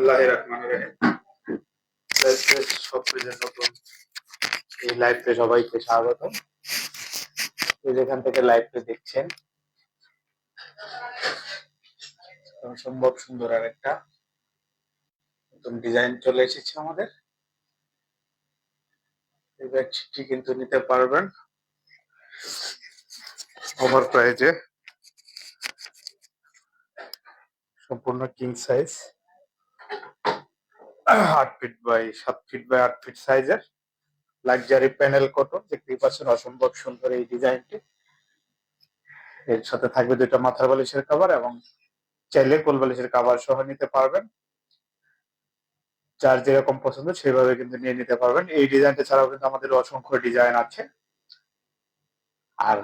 বিসমিল্লাহির রহমানির রহিম। সব পেজের নতুন এই লাইভে সবাইকে স্বাগত। যেখান থেকে লাইভে দেখছেন অসম্ভব সুন্দর আর একটা নতুন ডিজাইন চলে এসেছে আমাদের। এই বেডশিটটি কিন্তু নিতে পারবেন ওভার প্রাইজে, সম্পূর্ণ king size, 8 feet by 7 feet by 8 feet সাইজের লাক্সারি প্যানেল কটন। দেখতেই পাচ্ছেন অসম্ভব সুন্দর এই ডিজাইনটি। এর সাথে থাকবে দুটো মাথার বালিশের কভার এবং চাইলে কোল বালিশের কভার সহ নিতে পারবেন। যার যেরকম পছন্দ সেভাবে কিন্তু নিয়ে নিতে পারবেন। এই ডিজাইনটা ছাড়াও কিন্তু আমাদের অসংখ্য ডিজাইন আছে। আর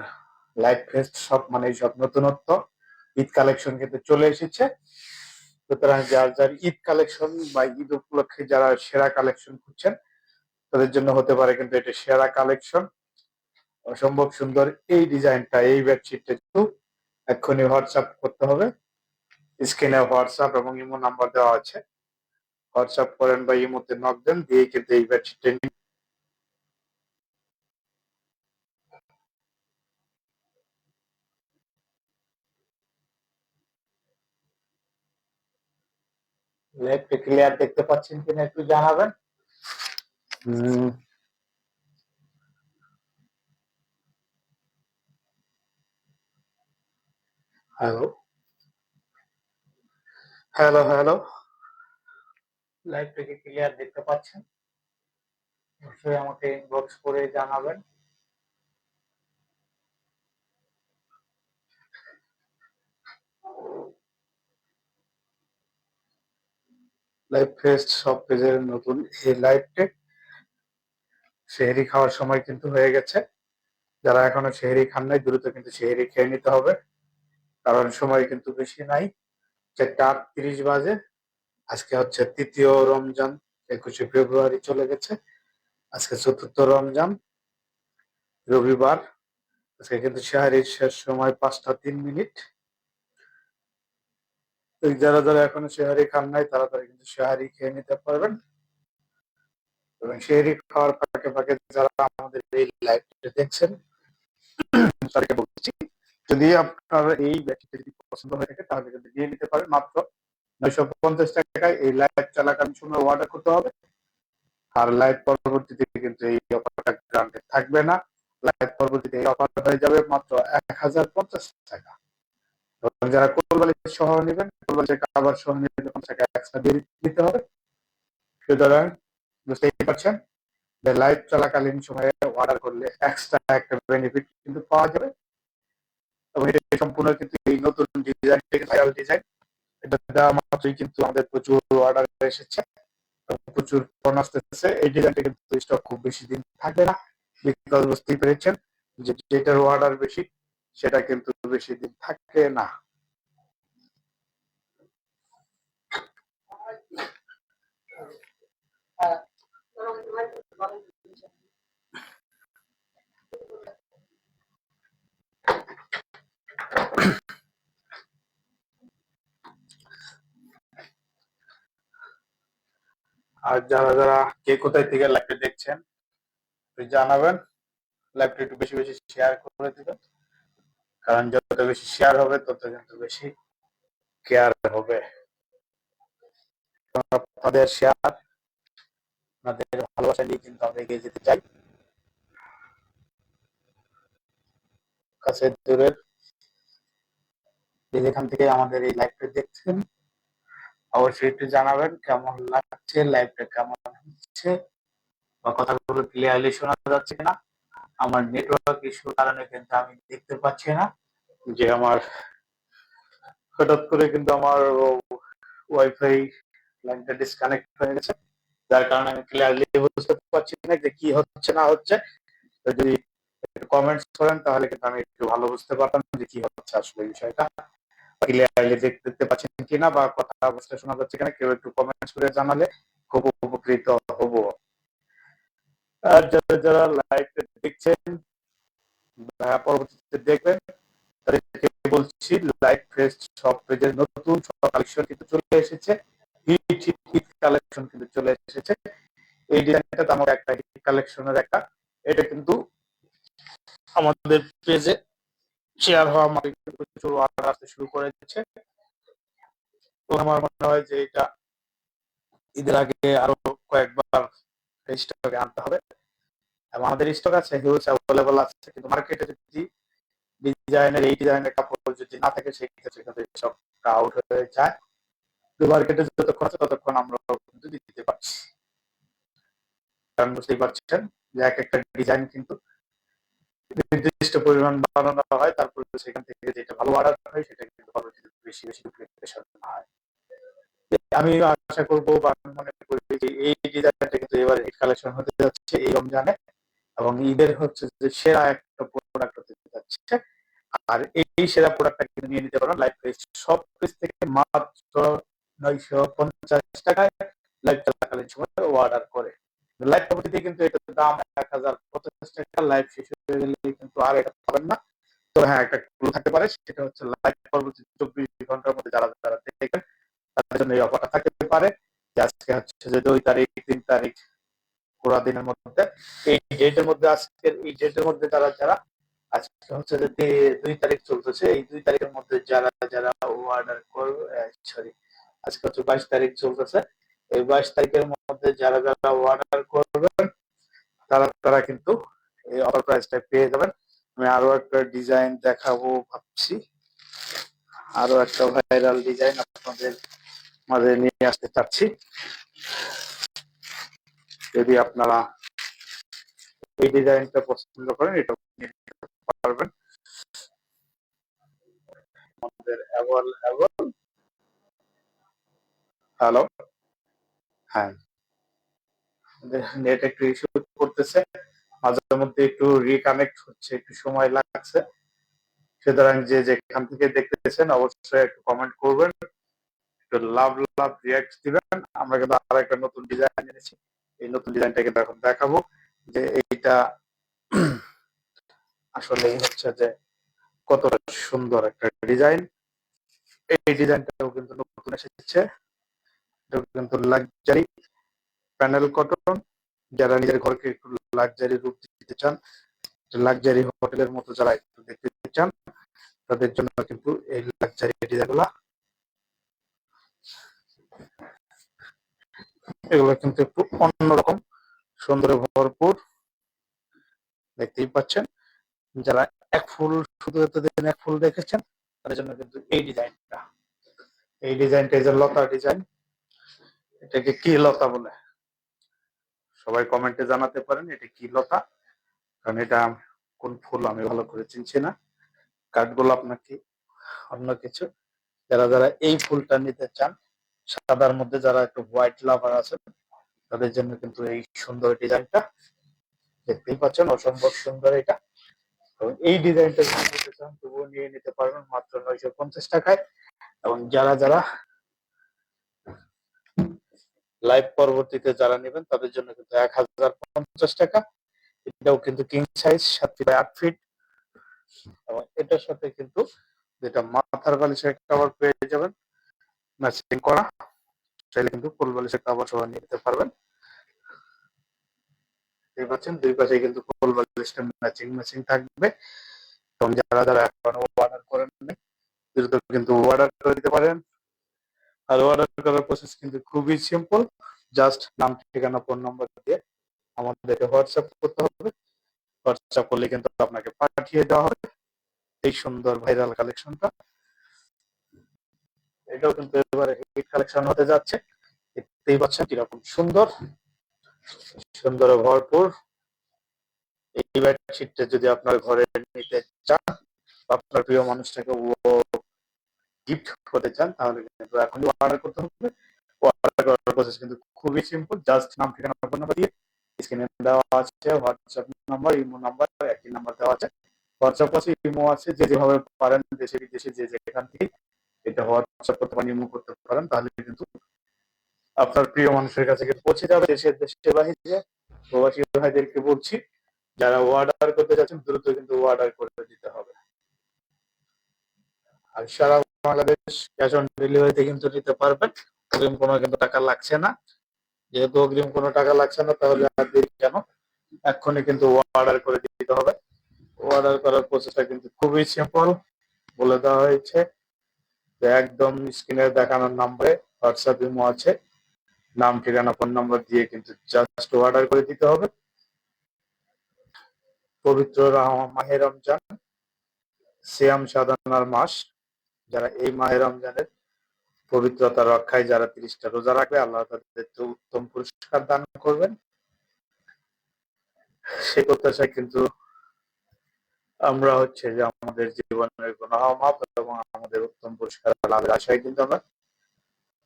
লাইট ফেস্ট সব মানে সব নতুনত্ব ঈদ কালেকশন কিন্তু চলে এসেছে। সুতরাং যার যার ঈদ কালেকশন বা ঈদ উপলক্ষে যারা সেরা কালেকশন খুঁজছেন তাদের জন্য হতে পারে কিন্তু এটা সেরা কালেকশন। অসম্ভব সুন্দর এই ডিজাইনটা, এই বেডশিটটা কিন্তু এক্ষুনি হোয়াটসঅ্যাপ করতে হবে। স্ক্রিনে হোয়াটসঅ্যাপ এবং ইমো নাম্বার দেওয়া আছে, হোয়াটসঅ্যাপ করেন বা ইমোতে নক দেন, দিয়ে কিন্তু এই বেডশিটটা লাইভটা ক্লিয়ার দেখতে পাচ্ছেন কিনা একটু জানাবেন। হ্যালো হ্যালো হ্যালো, লাইভটা কি ক্লিয়ার দেখতে পাচ্ছেন? অবশ্যই আমাকে ইনবক্স করে জানাবেন। লাইভ ফেস্ট সব পেজের নতুন এই লাইভটে সেহরি খাওয়ার সময় কিন্তু হয়ে গেছে। যারা এখনো সেহরি খান নাই দ্রুত কিন্তু সেহরি খেয়ে নিতে হবে, কারণ সময় কিন্তু বেশি নাই। 4:38 বাজে। আজকে হচ্ছে তৃতীয় রমজান, 21শে ফেব্রুয়ারি চলে গেছে। আজকে চতুর্থ রমজান, রবিবার। আজকে কিন্তু সেহরির শেষ সময় 5টা 3 মিনিট। যারা যারা এখনো সেহরি খান নাই তারা তারা কিন্তু সেহরি খেয়ে নিতে পারবেন। এবং সেহরি খাওয়ার ফাঁকে ফাঁকে যারা আমাদের এই লাইভটা দেখছেন তাদেরকে বলছি, যদি আপনার এই ব্যাগটি যদি পছন্দ হয়ে থাকে তাহলে কিন্তু নিয়ে নিতে পারেন। মাত্র 950 টাকায় এই লাইভ চলাকালীন সময় অর্ডার করতে হবে। আর লাইভ পরবর্তীতে কিন্তু এই অফারটা গ্রান্টেড থাকবে না। লাইভ পরবর্তীতে এই অফার হয়ে যাবে মাত্র 1050 টাকা। এবং যারা কোল বালিশ সহ নেবেন, কোল বালিশের কভার সহ নিলে 50 টাকা এক্সট্রা দিয়ে দিতে হবে। সুতরাং বুঝতেই পারছেন যে লাইভ চলাকালীন সময়ে অর্ডার করলে এক্সট্রা একটা বেনিফিট কিন্তু পাওয়া যাবে। এবং এটা সম্পূর্ণ কিন্তু এই নতুন ডিজাইন, ভাইরাল ডিজাইন। এটা দেওয়া মাত্রই কিন্তু আমাদের প্রচুর অর্ডার এসেছে, প্রচুর ফোন আসতেছে। এই ডিজাইনটা কিন্তু স্টক খুব বেশি দিন থাকবে না, বিকজ বুঝতেই পেরেছেন যে যেটার অর্ডার বেশি সেটা কিন্তু বেশি দিন থাকে না। আর যারা যারা কে কোথায় থেকে লাইভে দেখছেন জানাবেন। লাইভটা একটু বেশি বেশি শেয়ার করে দিবেন, কারণ যত বেশি শেয়ার হবে তত কিন্তু বেশি কেয়ার হবে। আপনাদের শেয়ার, আপনাদের ভালোবাসা নিয়ে কিন্তু আমরা এগিয়ে যেতে চাই। কাছে দূরের যেখান থেকে আমাদের এই লাইভটা দেখছেন অবশ্যই একটু জানাবেন কেমন লাগছে, লাইভটা কেমন হচ্ছে, বা কথাগুলো ক্লিয়ারলি শোনা যাচ্ছে কিনা। আমার নেটওয়ার্ক ইস্যুর কারণে কিন্তু আমি দেখতে পাচ্ছি না যে আমার হঠাৎ করে কিন্তু আমার ওয়াইফাই লাইনটা ডিসকানেক্ট হয়ে গেছে, যার কারণে আমি ক্লিয়ারলি বুঝতে পারছি না যে কি হচ্ছে না হচ্ছে। যদি একটু কমেন্টস করেন তাহলে কিন্তু আমি একটু ভালো বুঝতে পারতাম যে কি হচ্ছে আসলে বিষয়টা, ক্লিয়ারলি দেখতে পাচ্ছেন কিনা বা কথা বুঝতে শোনা যাচ্ছে কিনা। কেউ একটু কমেন্টস করে জানালে খুব উপকৃত হব। আর যারা যারা লাইভটা দেখছেন পরবর্তীতে দেখবেন তাদেরকে বলছি, লাইভ ফেস্ট সব পেজের নতুন সব কালেকশন কিন্তু চলে এসেছে। হিট হিট কালেকশন কিন্তু চলে এসেছে। এই ডিজাইনটা তো আমার একটা হিট কালেকশনের একটা, এটা কিন্তু আমাদের পেজে শেয়ার হওয়া মানে প্রচুর অর্ডার আসতে শুরু করে দিচ্ছে। তো আমার মনে হয় যে এটা ঈদের আগে আরো কয়েকবার স্টকে আনতে হবে। এবং আমাদের স্টক আছে, হিউজ অ্যাভেলেবল আছে, কিন্তু মার্কেটে যদি ডিজাইনের এই ডিজাইনের কাপড় যদি না থাকে সেই ক্ষেত্রে কিন্তু স্টকটা আউট হয়ে যায়। তো মার্কেটে যতক্ষণ আছে ততক্ষণ আমরা কিন্তু দিতে পারছি। কারণ বুঝতেই পারছেন যে এক একটা ডিজাইন কিন্তু নির্দিষ্ট পরিমাণ বানানো হয়, তারপরে সেখান থেকে যেটা ভালো অর্ডার হয় সেটা কিন্তু পরবর্তীতে বেশি বেশি ডুপ্লিকেশন হয়। আমি আশা করবো বা মনে করি যে এই ডিজাইনটা কিন্তু এবার হিট কালেকশন হতে যাচ্ছে এই রমজানে, এবং ঈদের হচ্ছে যে সেরা একটা প্রোডাক্ট হতে যাচ্ছে। আর এই সেরা প্রোডাক্টটা কিন্তু নিয়ে নিতে পারেন লাইভ প্রাইস, সব প্রাইস থেকে মাত্র 950 টাকায় লাইভ চলাকালীন সময় অর্ডার করে। লাইভ পরবর্তীতে কিন্তু এটার দাম 1050 টাকা, লাইভ শেষ হয়ে গেলে কিন্তু আর এটা পাবেন না। তো হ্যাঁ, একটা ক্লু থাকতে পারে, সেটা হচ্ছে লাইভ পরবর্তী 24 ঘন্টার মধ্যে যারা যারা দেখবেন তাদের জন্য এই অফারটা থাকতে পারে। আজকে হচ্ছে যে 2 তারিখ 3 তারিখ পুরা দিনের মধ্যে, এই ডেটের মধ্যে, আজকের এই ডেটের মধ্যে যারা যারা, আজকে হচ্ছে যে 2 তারিখ চলতেছে, এই 2 তারিখের মধ্যে যারা যারা অর্ডার করবে, সরি আজকে হচ্ছে 22 তারিখ চলতেছে, এই 22 তারিখের মধ্যে যারা যারা অর্ডার করবেন তারা তারা কিন্তু এই অফার প্রাইসটা পেয়ে যাবেন। আমি আরো একটা ডিজাইন দেখাবো ভাবছি, আরো একটা ভাইরাল ডিজাইন আপনাদের মাঝে নিয়ে আসতে চাচ্ছি। যদি আপনারা এই ডিজাইনটা পছন্দ করেন এটা নিয়ে নিতে পারবেন। আমাদের হ্যালো, হ্যাঁ, নেট একটু ইস্যু করতেছে, মাঝে মধ্যে একটু রিকানেক্ট হচ্ছে, একটু সময় লাগছে। সুতরাং যে যেখান থেকে দেখতেছেন অবশ্যই একটু কমেন্ট করবেন, একটু লাভ লাভ রিয়াক্ট দিবেন। আমরা কিন্তু আর একটা নতুন ডিজাইন এনেছি, এই নতুন ডিজাইনটা কিন্তু এখন দেখাবো যে এইটা আসলে হচ্ছে যে কত সুন্দর একটা ডিজাইন। এই ডিজাইনটাও কিন্তু নতুন এসেছে, এটা কিন্তু লাক্সারি প্যানেল কটন। যারা নিজের ঘরকে একটু লাক্সারি রূপ দিতে চান, লাক্সারি হোটেলের মতো যারা একটু দেখতে চান, তাদের জন্য কিন্তু এই লাক্সারি ডিজাইনগুলো, এগুলো কিন্তু একটু অন্যরকম, সুন্দরে ভরপুর, দেখতেই পাচ্ছেন। যারা এক ফুল শুধু এতদিন এক ফুল দেখেছেন তাদের জন্য কিন্তু এই ডিজাইনটা, এই ডিজাইনটা যে লতা ডিজাইন, এটাকে কি লতা বলে সবাই কমেন্টে জানাতে পারেন, এটা কি লতা, কারণ এটা কোন ফুল আমি ভালো করে চিনছি না, কাঠগোলাপ নাকি অন্য কিছু। যারা যারা এই ফুলটা নিতে চান, সাদার মধ্যে যারা একটু হোয়াইট লাভার আছেন তাদের জন্য কিন্তু এই সুন্দর ডিজাইনটা, দেখতেই পাচ্ছেন অসম্ভব সুন্দর এটা। তো এই ডিজাইনটা যদি নিতে চান তবুও নিয়ে নিতে পারবেন মাত্র 950 টাকায়। এবং যারা যারা লাইভ পরবর্তীতে যারা নেবেন তাদের জন্য কিন্তু 1050 টাকা। এটাও কিন্তু কিং সাইজ 7 ফিট 8 ফিট, এবং এটার সাথে কিন্তু যেটা মাথার বালিশের কভার পেয়ে যাবেন ম্যাচিং করা, চাইলে কিন্তু ফুল বালিশের কভার সহ নিতে পারবেন। দেখতে পাচ্ছেন দুই পাশে কিন্তু ফুল বালিশটা ম্যাচিং ম্যাচিং থাকবে। এবং যারা যারা এখনো অর্ডার করেন দ্রুত কিন্তু অর্ডার করে দিতে পারেন। আর অর্ডার করার প্রসেস কিন্তু খুবই সিম্পল, জাস্ট নাম ঠিকানা ফোন নাম্বার দিয়ে আমাদেরকে হোয়াটসঅ্যাপ করতে হবে। হোয়াটসঅ্যাপ করলে কিন্তু আপনাকে পাঠিয়ে দেওয়া হবে এই সুন্দর ভাইরাল কালেকশনটা। এটাও কিন্তু এবারে হিট কালেকশন হতে যাচ্ছে, দেখতেই পাচ্ছেন কিরকম সুন্দর, সুন্দর ভরপুর। এই বেডশিটটা যদি আপনার ঘরে নিতে চান, আপনার প্রিয় মানুষটাকে গিফট করতে চান, তাহলে কিন্তু এখনই অর্ডার করতে হবে। অর্ডার করার প্রসেস কিন্তু খুবই সিম্পল, জাস্ট নাম ঠিকানা ফোন নাম্বার দিয়ে স্ক্রিনে দেওয়া আছে হোয়াটসঅ্যাপ নাম্বার, ইমো নাম্বার, একই নাম্বার দেওয়া আছে। হোয়াটসঅ্যাপ আছে, ইমো আছে, যে যেভাবে পারেন দেশে বিদেশে যে যেখান থেকে এটা হোয়াটসঅ্যাপ করতে পারেন, ইমো করতে পারেন, তাহলে কিন্তু আপনার প্রিয় মানুষের কাছে কিন্তু পৌঁছে যাবে। দেশের দেশে বাহিরে প্রবাসী ভাইদেরকে বলছি, যারা অর্ডার করতে যাচ্ছেন দ্রুত কিন্তু অর্ডার করে দিতে হবে। আর সারা বাংলাদেশ ক্যাশ অন ডেলিভারিতে কিন্তু নিতে পারবেন। অগ্রিম কোনো কিন্তু টাকা লাগছে না। যেহেতু অগ্রিম কোনো টাকা লাগছে না, তাহলে আর দেরি কেন, এক্ষুনি কিন্তু অর্ডার করে দিতে হবে। অর্ডার করার প্রসেসটা কিন্তু খুবই সিম্পল, বলে দেওয়া হয়েছে। একদম স্ক্রিনে দেখানোর নম্বরে হোয়াটসঅ্যাপ ইমো আছে, নাম ঠিকানা ফোন নম্বর দিয়ে কিন্তু জাস্ট অর্ডার করে দিতে হবে। পবিত্র মাহে রমজান, সিয়াম সাধনার মাস। যারা এই মাহে রমজানের পবিত্রতা রক্ষায় যারা 30টা রোজা রাখবে, আল্লাহ তাদেরকে উত্তম পুরস্কার দান করবেন। সেই প্রত্যাশায় কিন্তু আমরা হচ্ছে যে আমাদের জীবনের গুনাহ মাফ এবং আমাদের উত্তম পুরস্কার লাভের আশায় কিন্তু আমরা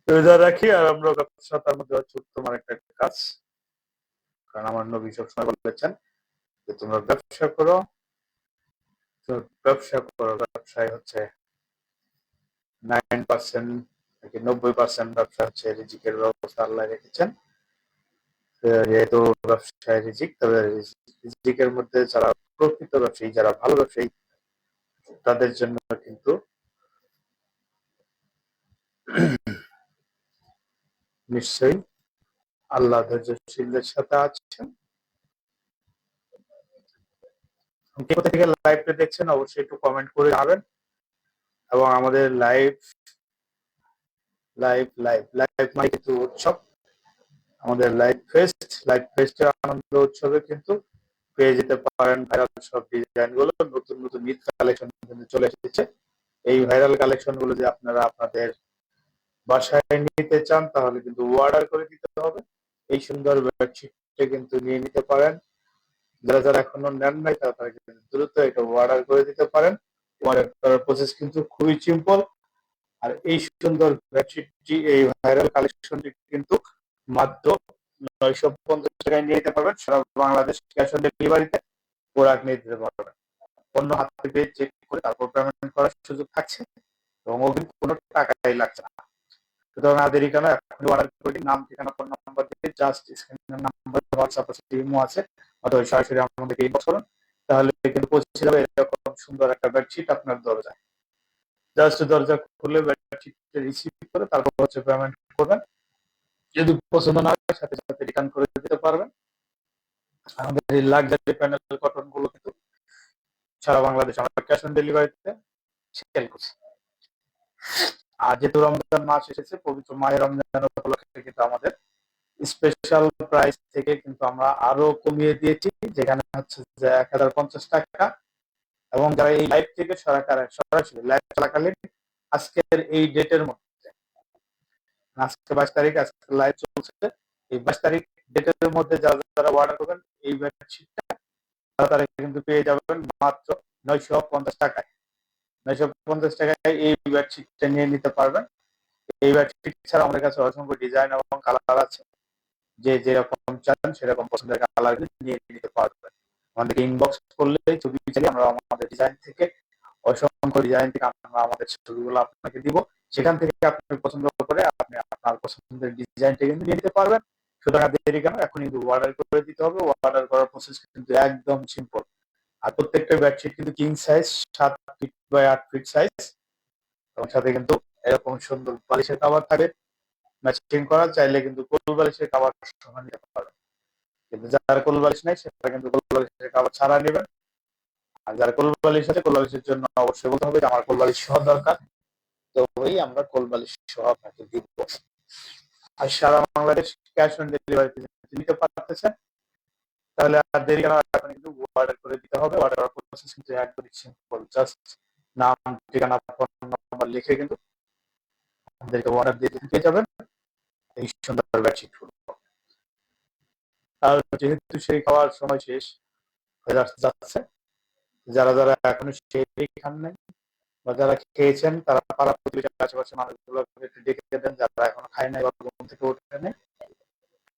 রোজা রাখি। আর আমরা ব্যবসা, তার মধ্যে হচ্ছে উত্তম আরেকটা কাজ। কারণ আমার নবী সবসময় বলেছেন যে তোমরা ব্যবসা করো, ব্যবসায় হচ্ছে 9% থেকে 90% ব্যবসা হচ্ছে রিজিকের ব্যবস্থা আল্লাহ রেখেছেন। যেহেতু ব্যবসায় রিজিক, তবে রিজিকের মধ্যে যারা প্রকৃত ব্যবসায়ী, যারা ভালো ব্যবসায়ী, তাদের জন্য কিন্তু নিশ্চয়ই আল্লাহ ধৈর্যশীলদের সাথে আছেন। কোথা থেকে লাইভটা দেখছেন অবশ্যই একটু কমেন্ট করে যাবেন। এবং আমাদের লাইভ মানে কিন্তু উৎসব, আমাদের লাইভ ফেস্টের আনন্দ উৎসবে কিন্তু পেয়ে যেতে পারেন ভাইরাল সব ডিজাইন গুলো। নতুন নতুন ঈদ কালেকশন কিন্তু চলে এসেছে। এই ভাইরাল কালেকশন গুলো যে আপনারা আপনাদের বাসায় নিতে চান, তাহলে কিন্তু অর্ডার করে দিতে হবে। এই সুন্দর বেডশিটটা কিন্তু নিয়ে নিতে পারেন। যারা যারা এখনো নেন নাই, তারা কিন্তু দ্রুত এটা অর্ডার করে দিতে পারেন। অর্ডার করার প্রসেস কিন্তু খুবই সিম্পল। আর এই সুন্দর বেডশিটটি, এই ভাইরাল কালেকশনটি কিন্তু মাত্র 950 টাকায় নিয়ে নিতে পারবেন। সারা বাংলাদেশ ক্যাশ অন ডেলিভারিতে প্রোডাক্ট নিয়ে দিতে পারবেন। অন্য হাত থেকে চেক করে তারপর পেমেন্ট করার সুযোগ থাকছে এবং অগ্রিম কোনো টাকাই লাগছে না। সুতরাং আর দেরি কেন, এখন অর্ডার করে নাম ঠিকানা ফোন নাম্বার দিয়ে জাস্ট স্ক্রিনের নাম্বার হোয়াটসঅ্যাপ আছে, ইমো আছে, অথবা সরাসরি আমাদেরকে ইনবক্স করুন, তাহলে কিন্তু পৌঁছে যাবে এরকম সুন্দর একটা বেডশিট আপনার দরজায়। জাস্ট দরজা খুলে বেডশিটটা রিসিভ করে তারপর হচ্ছে পেমেন্ট করবেন। যদি পছন্দ না হয় সাথে সাথে রিটার্ন করে দিতে পারবেন। আমাদের এই লাক্সারি প্যানেল কটন গুলো কিন্তু সারা বাংলাদেশ আমরা ক্যাশ অন ডেলিভারিতে সেল করছি। আর যেহেতু রমজান মাস এসেছে, পবিত্র মাহে রমজান উপলক্ষে কিন্তু আমাদের স্পেশাল প্রাইস থেকে কিন্তু আমরা আরো কমিয়ে দিয়েছি, যেখানে হচ্ছে যে 1050 টাকা। এবং যারা এই লাইভ থেকে সরাসরি লাইভ চলাকালীন আজকের এই ডেটের মধ্যে, আজকে 22 তারিখ, আজকে লাইভ চলছে, এই 22 তারিখ ডেটের মধ্যে যারা যারা অর্ডার করবেন এই বেডশিটটা, তারা কিন্তু পেয়ে যাবেন মাত্র 950 টাকায়। 950 টাকায় এই বেডশিটটা নিয়ে নিতে পারবেন। এই বেডশিট ছাড়া আমাদের কাছে অসংখ্য ডিজাইন এবং কালার আছে। যে যেরকম চান সেরকম পছন্দের কালার নিয়ে নিতে পারবেন। আমাদেরকে ইনবক্স করলে ছবি চাইলে আমরা আমাদের ডিজাইন থেকে, অসংখ্য ডিজাইন থেকে আমরা আমাদের ছবিগুলো আপনাকে দিব। সেখান থেকে আপনি পছন্দ করে আপনি আপনার পছন্দের ডিজাইনটা কিন্তু নিয়ে নিতে পারবেন। সুতরাং দেরি কেন, এখন কিন্তু অর্ডার করে দিতে হবে। অর্ডার করার প্রসেস কিন্তু একদম সিম্পল। আর প্রত্যেকটা বেডশিট কিন্তু king size, 7 feet by 8 feet size, এবং সাথে কিন্তু এরকম সুন্দর বালিশের কভার থাকে ম্যাচিং করা। চাইলে কিন্তু কোল বালিশের কভার সহ নিতে পারবেন, কিন্তু যার কোল বালিশ নাই সেটা কিন্তু কোল বালিশের কভার ছাড়া নেবেন। আর যার কোল বালিশ আছে, কোল বালিশের জন্য অবশ্যই বলতে হবে যে আমার কোল বালিশ সহ দরকার, তো ওই আমরা কোল বালিশ সহ আপনাকে দিব। আর সারা বাংলাদেশ ক্যাশ অন ডেলিভারিতে নিতে পারতেছেন, তাহলে আর দেরি কেন, এখন কিন্তু অর্ডার করে দিতে হবে। অর্ডার করার প্রসেস কিন্তু একদমই সিম্পল। জাস্ট নাম ঠিকানা ফোন নাম্বার লিখে কিন্তু আমাদেরকে অর্ডার দিয়ে পেয়ে যাবেন এই সুন্দর বেডশিট গুলো। আর যেহেতু সেই খাওয়ার সময় শেষ হয়ে যাচ্ছে, যারা যারা এখনো সেই খান নাই বা যারা খেয়েছেন, তারা পাড়া প্রতিবেশী আশেপাশে মানুষগুলোকে একটু ডেকে দেন যারা এখনো খায় নাই বা ঘুম থেকে ওঠে নাই।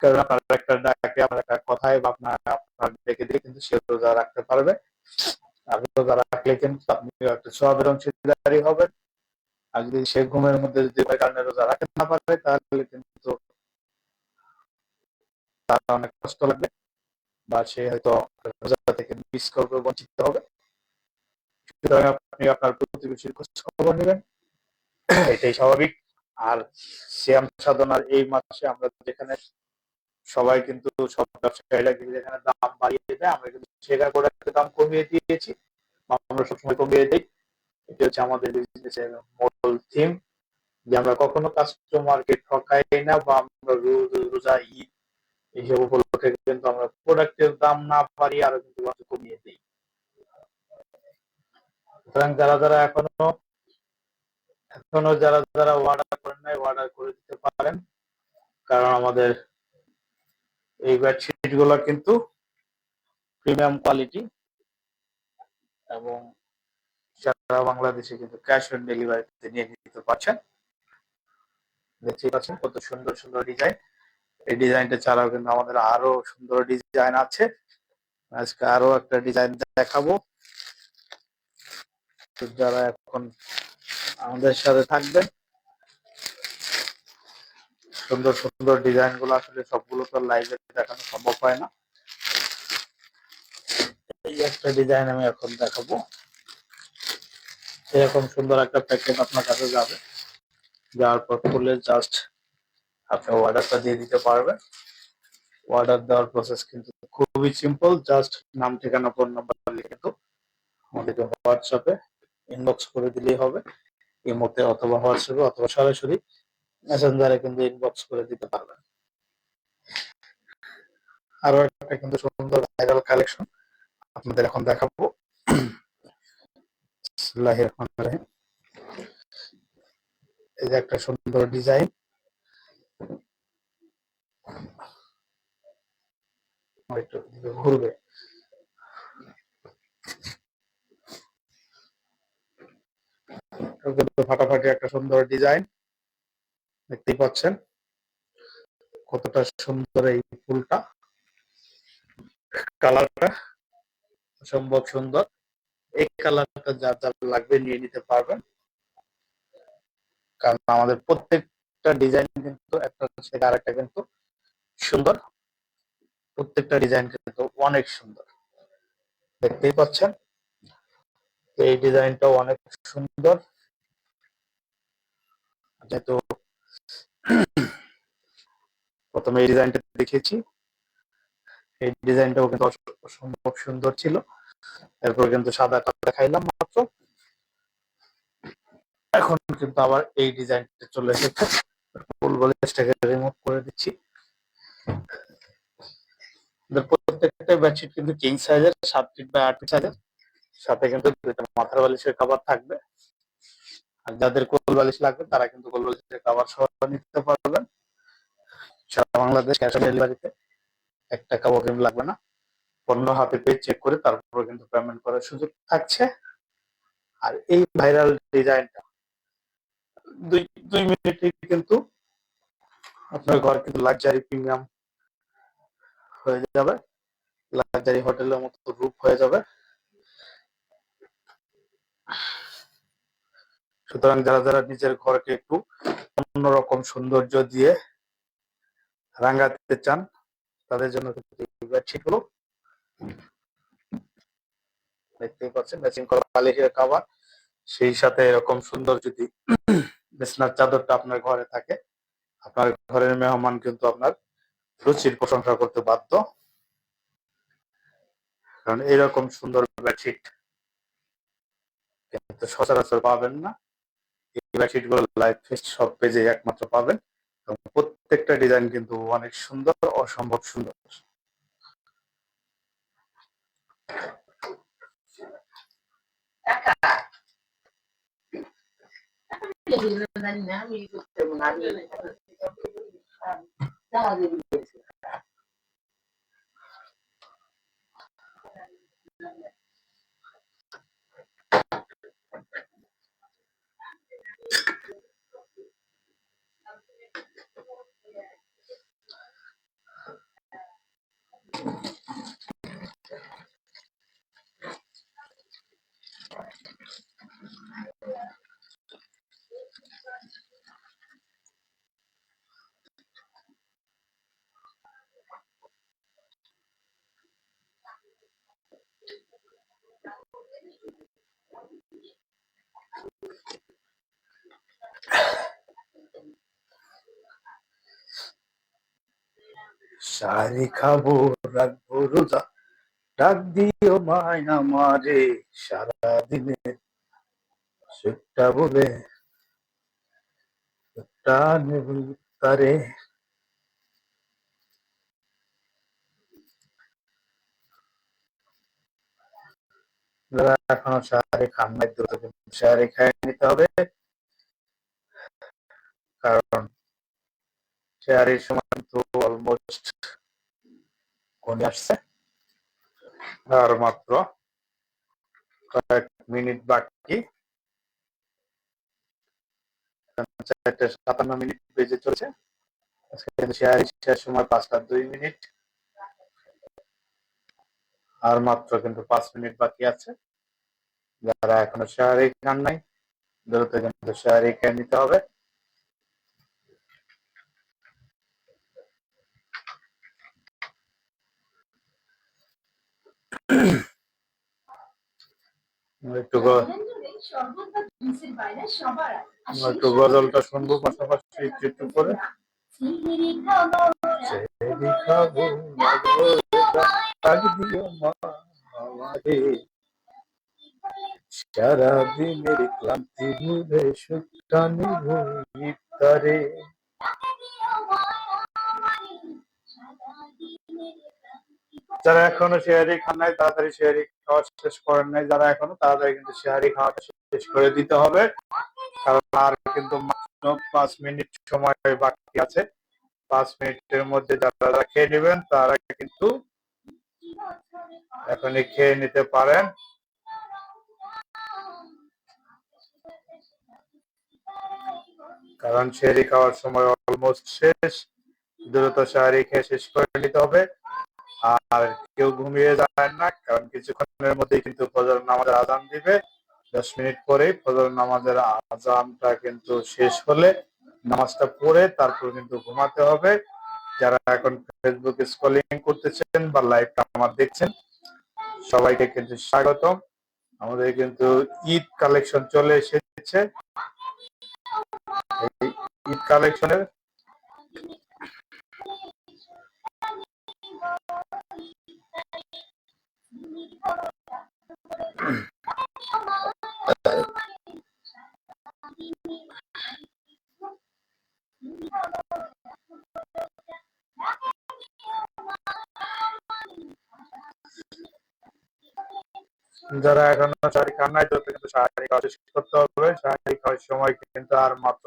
কারণ আপনার একটা ডাকে, আপনার একটা কথায় বা আপনার ডেকে দিয়ে কিন্তু সে রোজা রাখতে পারবে। আর রোজা রাখলে কিন্তু আপনি একটা সওয়াবের অংশীদারি হবেন। আর যদি সে ঘুমের মধ্যে যদি কারণে রোজা রাখতে না পারে, তাহলে কিন্তু তার অনেক কষ্ট লাগবে বা সে হয়তো রোজা থেকে মিস করবে, বঞ্চিত হবে। সুতরাং আপনি আপনার প্রতিবেশীর খোঁজ খবর নেবেন, এটাই স্বাভাবিক। আর সিয়াম সাধনার এই মাসে আমরা যেখানে সবাই কিন্তু সব ব্যবসায়ীরা কিন্তু যেখানে দাম বাড়িয়ে দেয়, আমরা কিন্তু সেখানে করে দাম কমিয়ে দিয়েছি, আমরা সবসময় কমিয়ে দিই। এটা হচ্ছে আমাদের বিজনেসের মূল থিম, যে আমরা কখনো কাস্টমারকে ঠকাই না, বা আমরা রোজা ঈদ এইসব উপলক্ষে কিন্তু আমরা প্রোডাক্টের দাম না বাড়িয়ে আরো কিন্তু কমিয়ে দিই। সুতরাং যারা যারা এখনো যারা যারা অর্ডার করেন নাই, অর্ডার করে দিতে পারেন, কারণ আমাদের এই বেডশিট গুলো কিন্তু প্রিমিয়াম কোয়ালিটি, এবং সারা বাংলাদেশে কিন্তু ক্যাশ অন ডেলিভারিতে নিয়ে নিতে পারছেন। দেখতেই পাচ্ছেন কত সুন্দর সুন্দর ডিজাইন। এই ডিজাইনটা ছাড়াও কিন্তু আমাদের আরো সুন্দর ডিজাইন আছে। আজকে আরো একটা ডিজাইন দেখাবো। যারা এখন আমাদের সাথে থাকবেন, সুন্দর সুন্দর ডিজাইন গুলো আসলে সবগুলো তো লাইভে দেখানো সম্ভব হয় না। এই একটা ডিজাইন আমি এখন দেখাবো। এরকম সুন্দর একটা প্যাকেট আপনার কাছে যাবে, যাওয়ার পর খুলে জাস্ট আপনি অর্ডারটা দিয়ে দিতে পারবেন। অর্ডার দেওয়ার প্রসেস কিন্তু খুবই সিম্পল, জাস্ট নাম, ঠিকানা, ফোন নাম্বার লিখে তো আমাদেরকে হোয়াটসঅ্যাপে ইনবক্স করে দিলেই হবে। ইমোতে অথবা হোয়াটসঅ্যাপে অথবা সরাসরি মেসেঞ্জারে কিন্তু ইনবক্স করে দিতে পারবেন। আরো একটা কিন্তু সুন্দর ভাইরাল কালেকশন আপনাদের এখন দেখাবো। বিসমিল্লাহির রহমানির রহিম। এই যে একটা সুন্দর ডিজাইন, একটু ঘুরবে, ফাটাফাটি একটা সুন্দর ডিজাইন। দেখতেই পাচ্ছেন কতটা সুন্দর এই ফুলটা, কালারটা অসম্ভব সুন্দর। এই কালারটা যার যার লাগবে নিয়ে নিতে পারবেন, কারণ আমাদের প্রত্যেকটা ডিজাইন কিন্তু একটা থেকে আরেকটা কিন্তু সুন্দর। প্রত্যেকটা ডিজাইন কিন্তু অনেক সুন্দর, দেখতেই পাচ্ছেন। এই ডিজাইনটাও অনেক সুন্দর। যেহেতু প্রথমে এই ডিজাইনটা দেখেছি, এই ডিজাইনটাও কিন্তু অসম্ভব সুন্দর ছিল। এরপর কিন্তু সাদাটা দেখাইলাম মাত্র, এখন কিন্তু আবার এই ডিজাইনটা চলে এসেছে। ফুল বালিশটাকে রিমুভ করে দিচ্ছি। প্রত্যেকটা বেডশিট কিন্তু কিং সাইজের, 7 ফিট বাই 8 ফিট সাইজের, সাথে কিন্তু মাথার বালিশের কভার থাকবে। আর যাদের কোল বালিশ লাগবে তারা কিন্তু কোল বালিশের কভার সহ নিতে পারবেন। সারা বাংলাদেশ ক্যাশ অন ডেলিভারিতে, 1 টাকা অগ্রিম লাগবে না। পণ্য হাতে পেয়ে চেক করে তারপরে কিন্তু পেমেন্ট করার সুযোগ থাকছে। আর এই ভাইরাল ডিজাইনটা দুই মিনিটে কিন্তু আপনার ঘর কিন্তু লাক্সারি প্রিমিয়াম হয়ে যাবে, লাক্সারি হোটেলের মতো রূপ হয়ে যাবে। সুতরাং যারা যারা নিজের ঘরকে একটু অন্যরকম সৌন্দর্য দিয়ে রাঙাতে চান, তাদের জন্য বেডশিট গুলো দেখতেই পাচ্ছেন, ম্যাচিং করা বালিশের কভার, সেই সাথে এরকম সুন্দর যদি বিছনার চাদরটা আপনার ঘরে থাকে, আপনার ঘরের মেহমান কিন্তু আপনার রুচির প্রশংসা করতে বাধ্য। কারণ এরকম সুন্দর বেডশিট কিন্তু সচরাচর পাবেন না। এই বেডশিট গুলো লাইভ ফেস্ট সব পেজে একমাত্র পাবেন, এবং প্রত্যেকটা ডিজাইন কিন্তু অনেক সুন্দর, অসম্ভব সুন্দর। সারি খাবো, রাখবো রোজা, ডাক দিও মায় আমারে, সারা দিনে সুখটা বলে টানে তারে। যারা এখনো সাহারি খান নাই দ্রুত কিন্তু সাহারি খাই নিতে হবে, কারণ সাহারির সময় তো অলমোস্ট কমে আসছে, আর মাত্র কয়েক মিনিট বাকি। 4:57 বেজে চলেছে। আজকে কিন্তু সাহারি শেষ সময় 5:02। আর মাত্র কিন্তু 5 মিনিট বাকি আছে। যারা এখনো সাহারি খান নাই দ্রুত কিন্তু সাহারি খেয়ে নিতে হবে। একটু গজলটা শুনবো পাশাপাশি একটু একটু করে। সারা দিনের ক্লান্তি ভুলে সুখটা নিব ইফতারে। যারা এখনো শেয়ারি খান নাই তাড়াতাড়ি শেয়ারি খাওয়া শেষ করেন নাই, যারা এখনো তাড়াতাড়ি কিন্তু শেয়ারি খাওয়াটা শেষ করে দিতে হবে, কারণ আর কিন্তু মাত্র 5 মিনিট সময় বাকি আছে। 5 মিনিটের মধ্যে যারা খেয়ে নেবেন তারা কিন্তু এখনই খেয়ে নিতে পারেন। কারণ শেয়ারি খাওয়ার সময় অলমোস্ট শেষ, দ্রুত শেয়ারি খেয়ে শেষ করে নিতে হবে। আর কেউ ঘুমিয়ে যাবেন না, কারণ কিছুক্ষণের মধ্যেই কিন্তু ফজর নামাজের আজান দিবে। 10 মিনিট পরেই ফজর নামাজের আজানটা কিন্তু শেষ হলে নামাজটা পড়ে তারপর কিন্তু ঘুমাতে হবে। যারা এখন ফেসবুক স্ক্রলিং করতেছেন বা লাইভটা আমার দেখছেন, সবাইকে কিন্তু স্বাগতম। আমাদের কিন্তু ঈদ কালেকশন চলে এসেছে। ঈদ কালেকশনের যারা এখনো শাড়ি খান নাই তাদের কিন্তু শাড়ি খাওয়া শেষ করতে হবে। শাড়ি খাওয়ার সময় কিন্তু আর মাত্র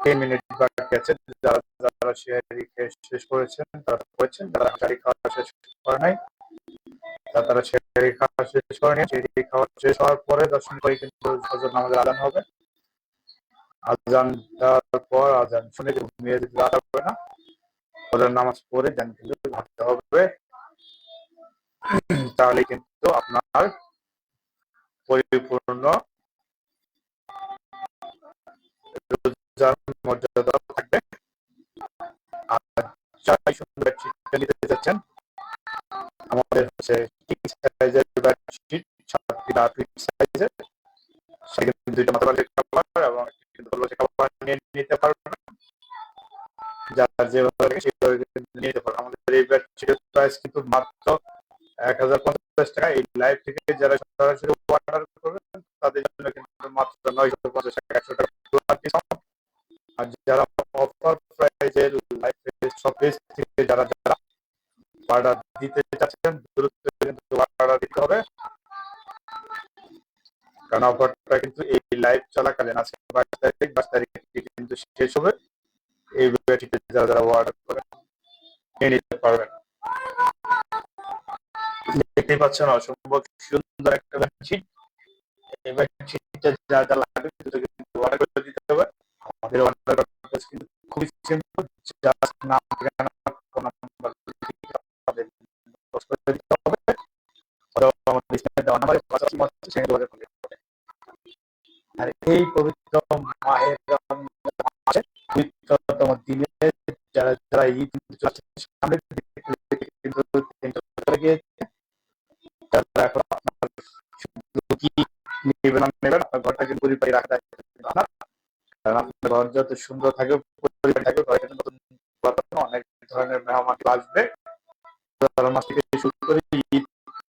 3 মিনিট বাকি আছে। যারা যারা শাড়ি খেয়ে শেষ করেছেন তারা করেছেন, যারা শাড়ি খাওয়া শেষ করে নাই তারা শাড়ি খাওয়া শেষ করে নিয়ে শাড়ি খাওয়া শেষ হওয়ার পরে 10 মিনিট পরে কিন্তু ফজর নামাজের আজান হবে। আজান দেওয়ার পর আজান শুনে ঘুমিয়ে যেতে হবে না, ফজর নামাজ পড়ে দেন কিন্তু ঘুমাতে হবে। তাহলে কিন্তু আপনার পরিপূর্ণ রোজার মর্যাদা থাকবে। আর যারা সুন্দর বেডশিটটা নিতে যাচ্ছেন, আমাদের হচ্ছে কিং সাইজের বেডশিট, 7 ফিট সাইজের, সেটা কিন্তু 2টা মাথাবালির কভার এবং কিন্তু কভার নিয়ে নিতে পারবেন। যার যেভাবে লাগে সেভাবে নিতে পারবেন। আমাদের এই বেডশিটের প্রাইস কিন্তু মাত্র 1050 টাকা। এই লাইভ থেকে যারা সরাসরি অর্ডার করবেন তাদের জন্য কিন্তু মাত্র 950 টাকা, 100 টাকা ডিসকাউন্ট। আর যারা অফার প্রাইজের লাইভ শপেজ থেকে যারা যারা অর্ডার দিতে চাচ্ছেন দ্রুত কিন্তু অর্ডার দিতে হবে, কারণ অফারটা কিন্তু এই লাইভ চলাকালীন আজকে 22 তারিখ কিন্তু শেষ হবে। এই বেডশিটে যারা যারা অর্ডার করেন নিয়ে নিতে পারবেন। দেখতেই পাচ্ছেন অসম্ভব সুন্দর একটা বেডশিট। এই বেডশিটটা যা যা লাগবে কিন্তু অর্ডার করে দিতে হবে। আমাদের অর্ডার প্রসেস কিন্তু খুবই সিম্পল, জাস্ট নাম, ঠিকানা, ফোন নাম্বার আমাদের পোস্ট করে দিতে হবে, অথবা আমাদের স্ক্রিনে দেওয়া নাম্বারে পাশাপাশি সেখানে যোগাযোগ করতে হবে। আর এই পবিত্র মাহের মাসে পবিত্রতম দিনে যারা যারা ঈদ সামনে কিন্তু চলে গিয়েছে, যারা এখন আপনার কি নেবেন আপনার ঘরটা কিন্তু পরিপাটি রাখা যায় আপনার, কারণ আপনার ঘর যত সুন্দর থাকবে পরিপাটি থাকবে, ঘরে কিন্তু নতুন অনেক ধরনের মেহমান আসবে মাস থেকে শুরু করে ঈদ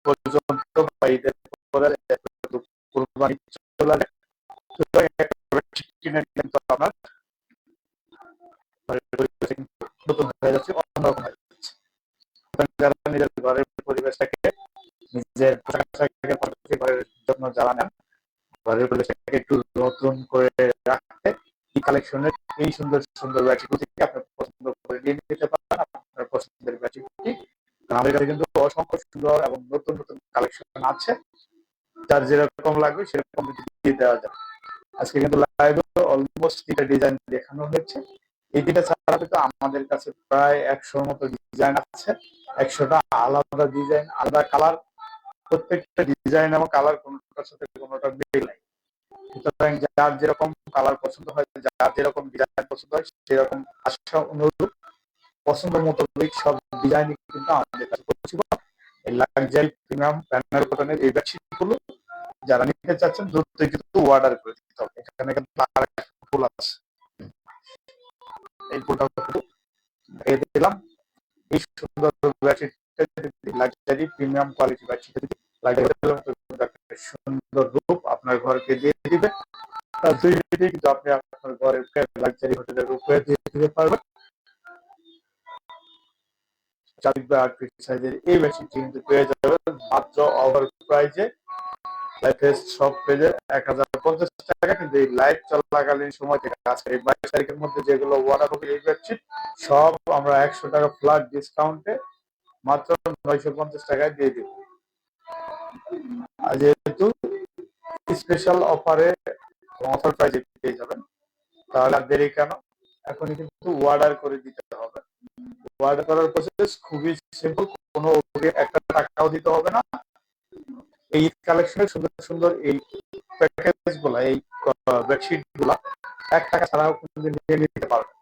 পর্যন্ত বা ঈদের পরে কুরবানি চলে আসে। কিন্তু আমার নতুন হয়ে যাচ্ছে, অন্যরকম হয়ে যাচ্ছে। যারা নিজের ঘরের পরিবেশটাকে নিজের ঘরের জন্য যারা নেন, ঘরের পরিবেশটাকে একটু নতুন করে রাখতে এই কালেকশনের এই সুন্দর সুন্দর ব্যাটগুলি আপনার পছন্দ করে নিয়ে নিতে পারেন আপনার পছন্দের ব্যাটগুলি। আমাদের কাছে কিন্তু অসংখ্য সুন্দর এবং নতুন নতুন কালেকশন আছে, যার যেরকম লাগবে সেরকম দিয়ে দেওয়া যায়। আজকে কিন্তু লাইভে অলমোস্ট 3টা ডিজাইন দেখানো হয়েছে। এই 3টা ছাড়া কিন্তু আমাদের কাছে প্রায় 100 মতো ডিজাইন আছে। 100টা আলাদা ডিজাইন, আলাদা কালার। প্রত্যেকটা ডিজাইন এবং কালার কোনটার সাথে কোনটা মিল নাই। সুতরাং যার যেরকম কালার পছন্দ হয়, যার যেরকম ডিজাইন পছন্দ হয়, সেরকম আশা অনুরূপ পছন্দ মোতাবেক সব ডিজাইন কিন্তু আমাদের কাছে পৌঁছবে। এই লাক্সারি প্রিমিয়াম প্যানেল কটনের এই বেডশিটগুলো যারা নিতে চাচ্ছেন দ্রুত কিন্তু অর্ডার করে দিতে হবে। এখানে কিন্তু আরেকটা ফুল আছে, এই ফুলটা এই দিলাম। এই সুন্দর বেডশিটটা লাক্সারি প্রিমিয়াম কোয়ালিটি বেডশিট সুন্দর রূপ আপনার ঘরকে দিয়ে দিবে। তার 2 মিনিটে কিন্তু আপনি আপনার ঘরের লাক্সারি হোটেলের রূপ দিয়ে দিতে পারবেন। 4 বাই 8 ফিট সাইজের এই বেডশিটটি কিন্তু পেয়ে যাবেন মাত্র ওভার প্রাইজে। লাইফের সব পেজে 1050 টাকা। কিন্তু এই লাইভ চলাকালীন সময় থেকে আজকে এই 22 তারিখের মধ্যে যেগুলো অর্ডার হবে এই বেডশিট সব আমরা 100 টাকা ফ্ল্যাট ডিসকাউন্টে মাত্র 950 টাকায় দিয়ে দিব। আর যেহেতু স্পেশাল অফারে অফার প্রাইজে পেয়ে যাবেন, তাহলে আর দেরি কেন, এখনই কিন্তু অর্ডার করে দিতে হবে। অর্ডার করার প্রসেস খুবই সিম্পল, কোনো একটা টাকাও দিতে হবে না। এই কালেকশনের সুন্দর সুন্দর এই প্যাকেজ গুলা, এই বেডশিট গুলা 1 টাকা ছাড়াও নিয়ে নিতে পারবেন।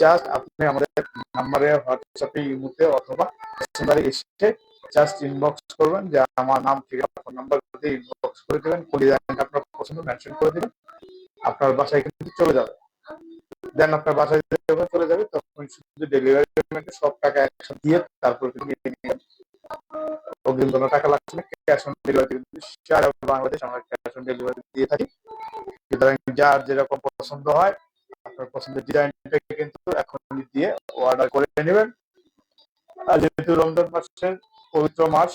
জাস্ট আপনি আমাদের নাম্বারে হোয়াটসঅ্যাপে, ইমোতে অথবা মেসেঞ্জারে এসে জাস্ট ইনবক্স করবেন যে আমার নাম থেকে ফোন নাম্বার দিয়ে ইনবক্স করে দেবেন, কোন ডিজাইনটা আপনার পছন্দ মেনশন করে দিবেন, আপনার বাসায় কিন্তু চলে যাবে। দেন আপনার বাসায় যখন চলে যাবে তখন শুধু ডেলিভারি পেমেন্টে সব টাকা একসাথে দিয়ে তারপর নিয়ে নেবেন। অগ্রিম কোনো টাকা লাগছে না, ক্যাশ অন ডেলিভারি সারা বাংলাদেশ আমরা ক্যাশ অন ডেলিভারি দিয়ে থাকি। সুতরাং যার যেরকম পছন্দ হয় আপনার পছন্দের ডিজাইনটাকে কিন্তু এখনই দিয়ে অর্ডার করে নেবেন। আর যেহেতু রমজান মাসের পবিত্র মাস,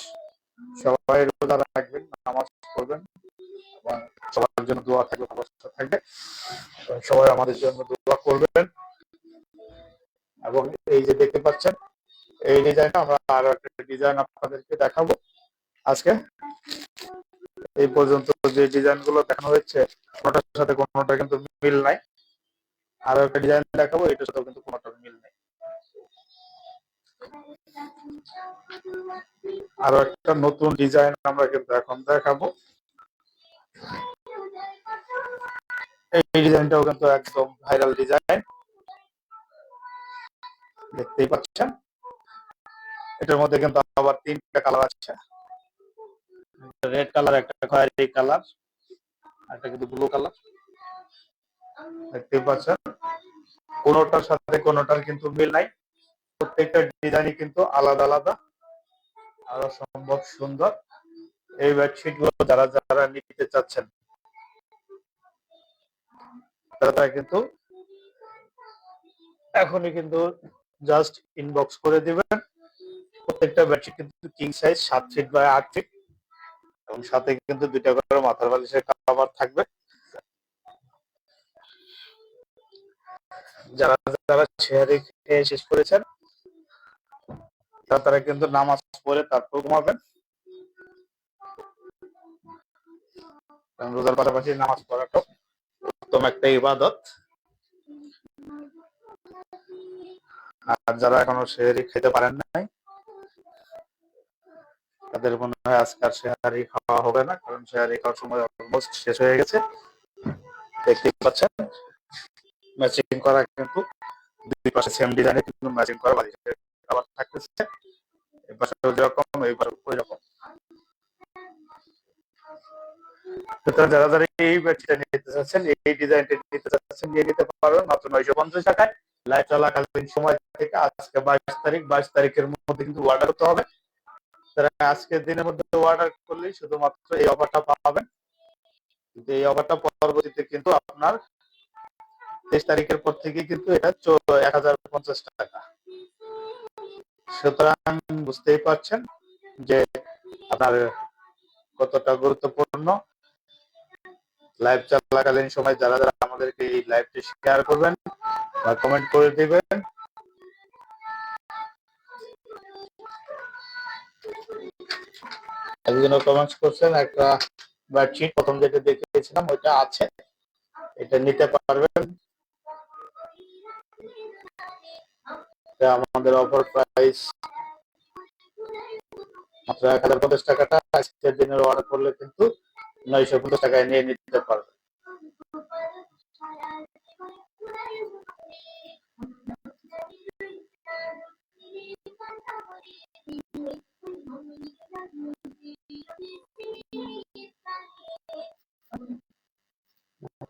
সবাই রোজা রাখবেন, নামাজ পড়বেন এবং সবার জন্য দোয়া থাকবে, অবস্থা থাকবে। সবাই আমাদের জন্য দোয়া করবেন। এবং এই যে দেখতে পাচ্ছেন এই ডিজাইনটা আমরা আরো একটা ডিজাইন আপনাদেরকে দেখাবো আজকে। এই পর্যন্ত যে ডিজাইন গুলো দেখানো হয়েছে কোনটার সাথে কোনটা কিন্তু মিল নাই। আরো একটা ডিজাইন দেখাবো, এটার সাথে কিন্তু কোনটা মিল নাই। আরো একটা নতুন ডিজাইন আমরা কিন্তু এখন দেখাবো। এই ডিজাইনটাও কিন্তু একদম ভাইরাল ডিজাইন, দেখতেই পাচ্ছেন। এটার মধ্যে কিন্তু আবার 3টা কালার আছে, রেড কালার, একটা খয়েরি কালার, একটা কিন্তু ব্লু কালার। দেখতেই পাচ্ছেন কোনটার সাথে কোনটার কিন্তু মিল নাই। প্রত্যেকটা ডিজাইনই কিন্তু আলাদা আলাদা, আরো সম্ভব সুন্দর। এই বেডশিট গুলো যারা যারা নিতে চাচ্ছেন তারা কিন্তু এখনই কিন্তু জাস্ট ইনবক্স করে দিবেন। প্রত্যেকটা বেডশিট কিন্তু king size 7 feet by 8 feet এবং সাথে কিন্তু 2টা করে মাথার বালিশের কভার থাকবে। যারা যারা শেয়ারে খেয়ে শেষ করেছেন তারা কিন্তু নামাজ পড়ে তারপর ঘুমাবেন। রোজার পাশাপাশি নামাজ পড়াটা উত্তম একটা ইবাদত। আর যারা এখনো সেহরি খেতে পারেন নাই তাদের মনে হয় আজকে আর সেহরি খাওয়া হবে না, কারণ সেহরি খাওয়ার সময় অলমোস্ট শেষ হয়ে গেছে। দেখতেই পাচ্ছেন ম্যাচিং করা কিন্তু দুই পাশে সেম ডিজাইনে কিন্তু ম্যাচিং করা বালিশের কভার থাকতেছে। এই পাশে যেরকম এই পাশে ওই রকম। যারা যারা এই বেডশিটটা নিতে চাচ্ছেন, এই ডিজাইনটা নিতে চাচ্ছেন, নিয়ে নিতে পারবেন মাত্র 950 টাকায়। লাইভ চলাকালীন সময় থেকে আজকে 22 তারিখ, 22 তারিখের মধ্যে কিন্তু অর্ডার করতে হবে। তারা আজকের দিনের মধ্যে অর্ডার করলেই শুধুমাত্র এই অফারটা পাবেন। কিন্তু এই অফারটা পরবর্তীতে কিন্তু আপনার 23 তারিখের পর থেকে কিন্তু এটা 1050 টাকা। সুতরাং বুঝতেই পারছেন যে আপনার কতটা গুরুত্বপূর্ণ। লাইভ চলাকালীন সময় যারা যারা আমাদেরকে এই লাইভটি শেয়ার করবেন বা কমেন্ট করে দিবেন, একজনও কমেন্টস করছেন একটা বেডশিট প্রথম যেটা দেখিয়েছিলাম ওইটা আছে, এটা নিতে পারবেন। আমাদের অফার প্রাইস মাত্র 1050 টাকাটা, আজকের দিনের অর্ডার করলে কিন্তু 950 টাকায় নিয়ে নিতে পারবেন।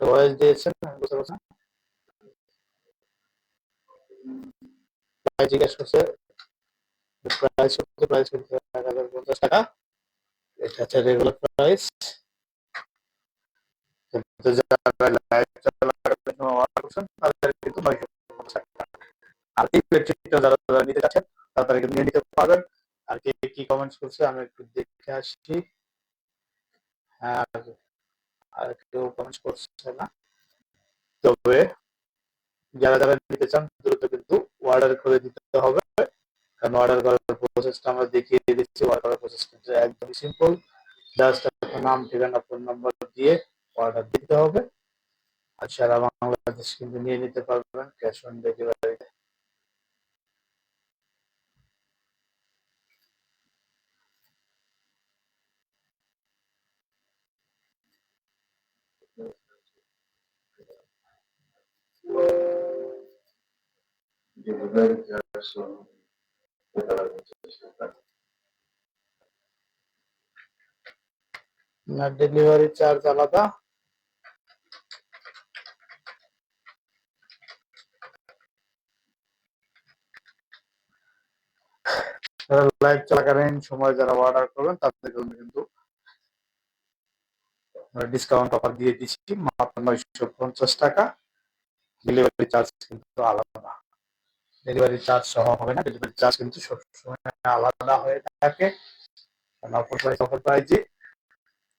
ভয়েস দিয়েছেন বুঝতে পারছেন, প্রাইস জিজ্ঞেস করছে, প্রাইস কিন্তু 1050 টাকা, এটা হচ্ছে রেগুলার প্রাইস। কিন্তু যারা লাইভ চলাকালীন অর্ডার করছেন তাদের কিন্তু 950 টাকা। আর এই বেডশিটটা যারা যারা নিতে চাচ্ছেন তারা কিন্তু নিয়ে নিতে পারবেন। আর কে কি কমেন্টস করছে আমি একটু দেখে আসছি। হ্যাঁ, আর কেউ কমেন্টস করছে না। তবে যারা যারা নিতে চান দ্রুত কিন্তু অর্ডার করে দিতে হবে, কারণ অর্ডার করার প্রসেসটা আমরা দেখিয়ে দিচ্ছি। অর্ডার করার প্রসেস কিন্তু একদম সিম্পল, জাস্ট আপনার নাম, ঠিকানা, ফোন নাম্বার দিয়ে অর্ডার দিতে হবে। আর সারা বাংলাদেশ কিন্তু নিয়ে নিতে পারবেন ক্যাশ অন ডেলিভারিতে। না, ডেলিভারি চার্জ আলাদা। লাইভ চলাকালীন সময় যারা অর্ডার করবেন তাদের জন্য কিন্তু ডিসকাউন্ট অফার দিয়ে দিচ্ছি মাত্র 950 টাকা। ডেলিভারি চার্জ কিন্তু আলাদা, ডেলিভারি চার্জ সহ হবে না, ডেলিভারি চার্জ কিন্তু সবসময় আলাদা হয়ে থাকে। অফার প্রাইজে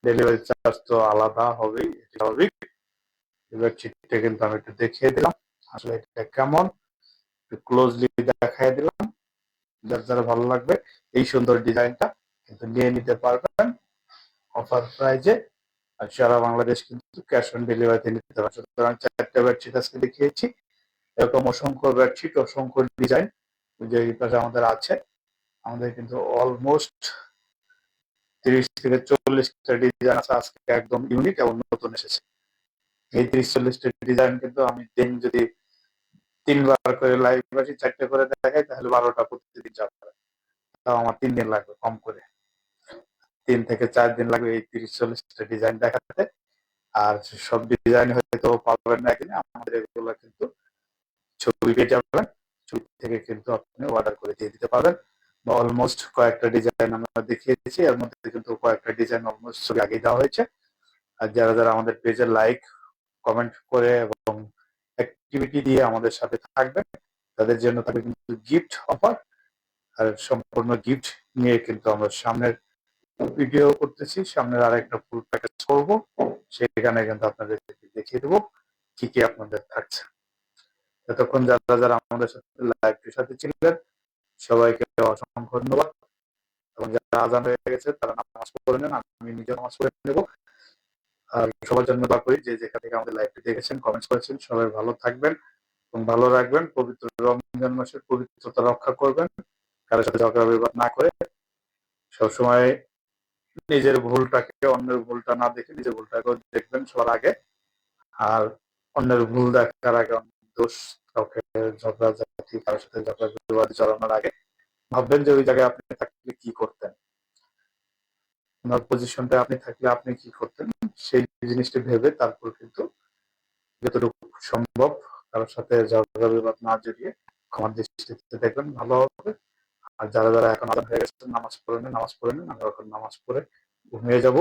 ডেলিভারি চার্জ তো আলাদা হবেই, স্বাভাবিক। বেডশিটটা কিন্তু আমি একটু দেখিয়ে দিলাম আসলে এটা কেমন, একটু ক্লোজলি দেখাই দিলাম। যার যারা ভালো লাগবে এই সুন্দর ডিজাইনটা কিন্তু নিয়ে নিতে পারবেন অফার প্রাইজে। আর সারা বাংলাদেশ কিন্তু ক্যাশ অন ডেলিভারিতে নিতে পারবেন। সুতরাং 4টা বেডশিট আজকে দেখিয়েছি, এরকম অসংখ্য বেডশিট, অসংখ্য ডিজাইন যে পাশে আমাদের আছে। আমাদের কিন্তু অলমোস্ট 30 থেকে 40টা ডিজাইন আছে আজকে, একদম ইউনিক এবং নতুন এসেছে। এই 30-40টা ডিজাইন কিন্তু আমি দিন যদি 3বার করে লাইভ আসি, 4টে করে দেখাই, তাহলে 12টা প্রতিদিন যাবে। তাও আমার 3 দিন লাগবে কম করে, 3 থেকে 4 দিন লাগবে এই 30-40টা ডিজাইন দেখাতে। আর সব ডিজাইন হয়তো পাবেন না কিনা, আমাদের এগুলো কিন্তু ছবি পেয়ে যাবেন, ছবি থেকে কিন্তু আপনি অর্ডার করে দিয়ে দিতে পারবেন। অলমোস্ট কয়েকটা ডিজাইন আমরা দেখিয়ে দিচ্ছি, এর মধ্যে কিন্তু কয়েকটা ডিজাইন অলমোস্ট ছবি আগে দেওয়া হয়েছে। আর যারা যারা আমাদের পেজে লাইক কমেন্ট করে এবং অ্যাক্টিভিটি দিয়ে আমাদের সাথে থাকবেন তাদের জন্য থাকবে কিন্তু গিফট অফার। আর সম্পূর্ণ গিফট নিয়ে কিন্তু আমরা সামনের ভিডিও করতেছি, সামনের আরেকটা ফুল প্যাকেজ করব, সেখানে কিন্তু আপনাদের দেখিয়ে দেবো কি কি আপনাদের থাকছে। এতক্ষণ যারা যারা আমাদের সাথে লাইভটির সাথে ছিলেন সবাইকে অসংখ্য ধন্যবাদ। এবং যারা আজান হয়ে গেছে তারা নামাজ পড়ে নেন, আমি নিজে নামাজ পড়ে নেব। আর সবার জন্য দোয়া করি যে যেখান থেকে আমাদের লাইভটি দেখেছেন, কমেন্টস করেছেন, সবাই ভালো থাকবেন এবং ভালো রাখবেন। পবিত্র রমজান মাসের পবিত্রতা রক্ষা করবেন, কারোর সাথে ঝগড়া বিবাদ না করে। সবসময় নিজের ভুলটাকে, অন্যের ভুলটা না দেখে নিজের ভুলটাকে দেখবেন সবার আগে। আর অন্যের ভুল দেখার আগে, দোষ কাউকে ঝগড়াঝাটি, কারোর সাথে ঝগড়া বিবাদ জড়ানোর আগে ভাববেন যে ওই জায়গায় আপনি থাকলে কি করতেন, ওনার পজিশনটা আপনি থাকলে আপনি কি করতেন, সেই জিনিসটা ভেবে তারপর কিন্তু যতটুকু সম্ভব কারোর সাথে ঝগড়া বিবাদ না জড়িয়ে ক্ষমার দৃষ্টিতে দেখবেন, ভালো হবে। আর যারা যারা এখন আজান হয়ে গেছে নামাজ পড়ে নেন, নামাজ পড়ে নেন। আমরা এখন নামাজ পড়ে ঘুমিয়ে যাব।